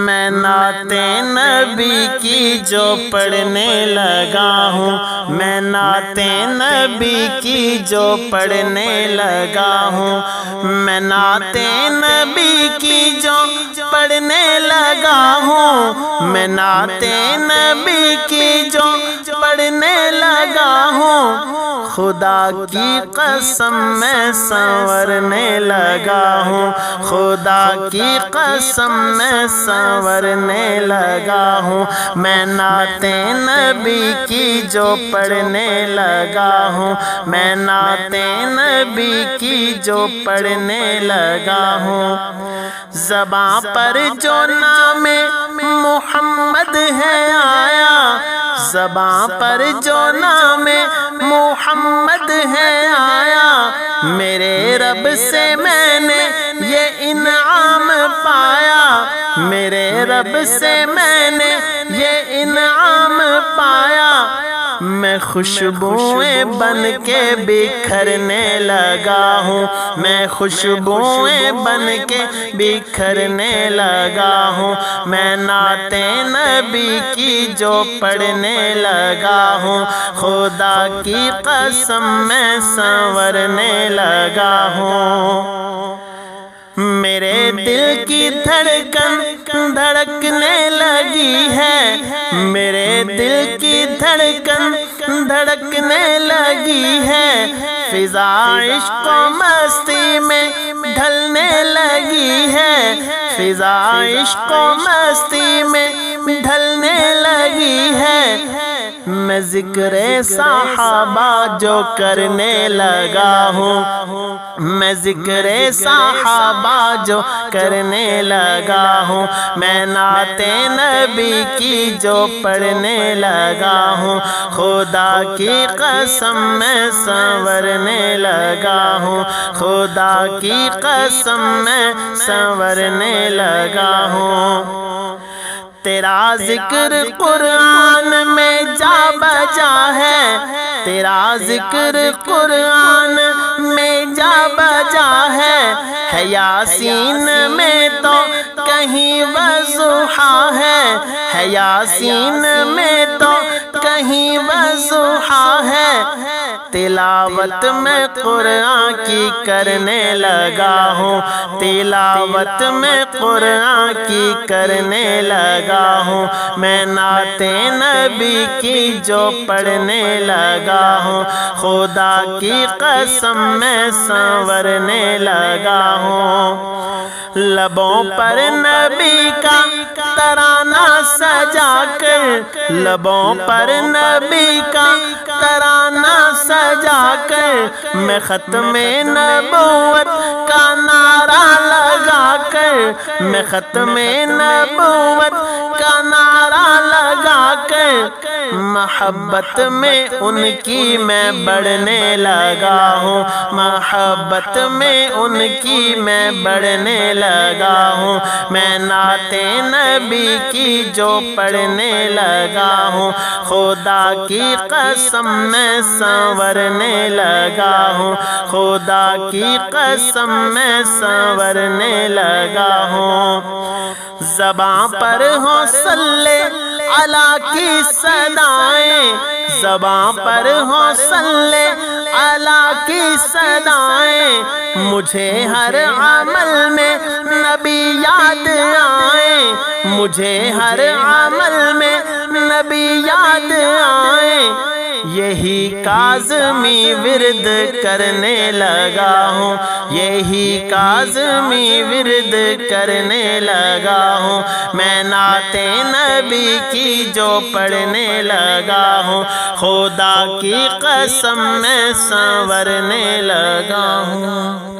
میں نعت نبی کی جو پڑھنے لگا ہوں، میں نعت نبی کی جو پڑھنے لگا ہوں، میں نعت نبی کی جو پڑھنے لگا ہوں، میں نعت نبی کی جو پڑھنے لگا ہوں، خدا کی قسم میں سنورنے لگا ہوں، خدا کی قسم میں سنورنے لگا ہوں، میں نعت نبی کی جو پڑھنے لگا ہوں، میں نعت نبی کی جو پڑھنے لگا ہوں۔ زباں پر جو نام محمد ہے آیا، زباں پر جو نام محمد ہے آیا، میرے رب سے میں نے یہ انعام پایا، میرے رب سے میں نے یہ انعام پایا، میں خوشبوئیں بن کے بکھرنے لگا ہوں، میں خوشبوئیں بن کے بکھرنے لگا ہوں، میں نعت نبی کی جو پڑھنے لگا ہوں، خدا کی قسم میں سنورنے لگا ہوں۔ میرے دل کی دھڑکن دھڑکنے لگی ہے، میرے دل کی دھڑکن دھڑکنے لگی ہے، فضا عشق و مستی میں ڈھلنے لگی ہے، فضا عشق و مستی میں ڈھلنے لگی ہے، میں ذکر صحابہ جو کرنے لگا ہوں، میں ذکر صحابہ جو کرنے لگا ہوں، میں نعت نبی کی جو پڑھنے لگا ہوں، خدا کی قسم میں سنورنے لگا ہوں، خدا کی قسم میں سنورنے لگا ہوں۔ تیرا ذکر قرآن میں جا بجا ہے، تیرا ذکر قرآن میں جا بجا ہے یاسین میں تو کہیں وضحا ہے یاسین میں تو کہیں وضحا ہے، تلاوت میں قرآن کی کرنے لگا ہوں، تلاوت میں قرآن کی کرنے لگا ہوں، میں نعت نبی کی جو پڑھنے لگا ہوں، خدا کی قسم میں سنورنے لگا ہوں۔ لبوں پر نبی کا ترانہ سجا کر، لبوں پر نبی کا ترانہ سجا کر، میں ختم نبوت کا نعرہ لگا کر، میں ختم نبوت کا نعرہ لگا کر، محبت میں ان کی میں بڑھنے لگا ہوں، محبت میں ان کی میں بڑھنے لگا ہوں، میں نعت نبی کی جو پڑھنے لگا ہوں، خدا کی قسم میں سنورنے لگا ہوں، خدا کی قسم میں سنورنے لگا ہوں۔ زباں پر ہو صلی اللہ کی صدائیں، زباں پر ہو صلی اللہ کی صدائیں، مجھے ہر عمل میں نبی یاد آئیں، مجھے ہر عمل میں نبی یاد آئیں، یہی کاظمی ورد کرنے لگا ہوں، یہی کاظمی ورد کرنے لگا ہوں، میں نعت نبی کی جو پڑھنے لگا ہوں، خدا کی قسم میں سنورنے لگا ہوں۔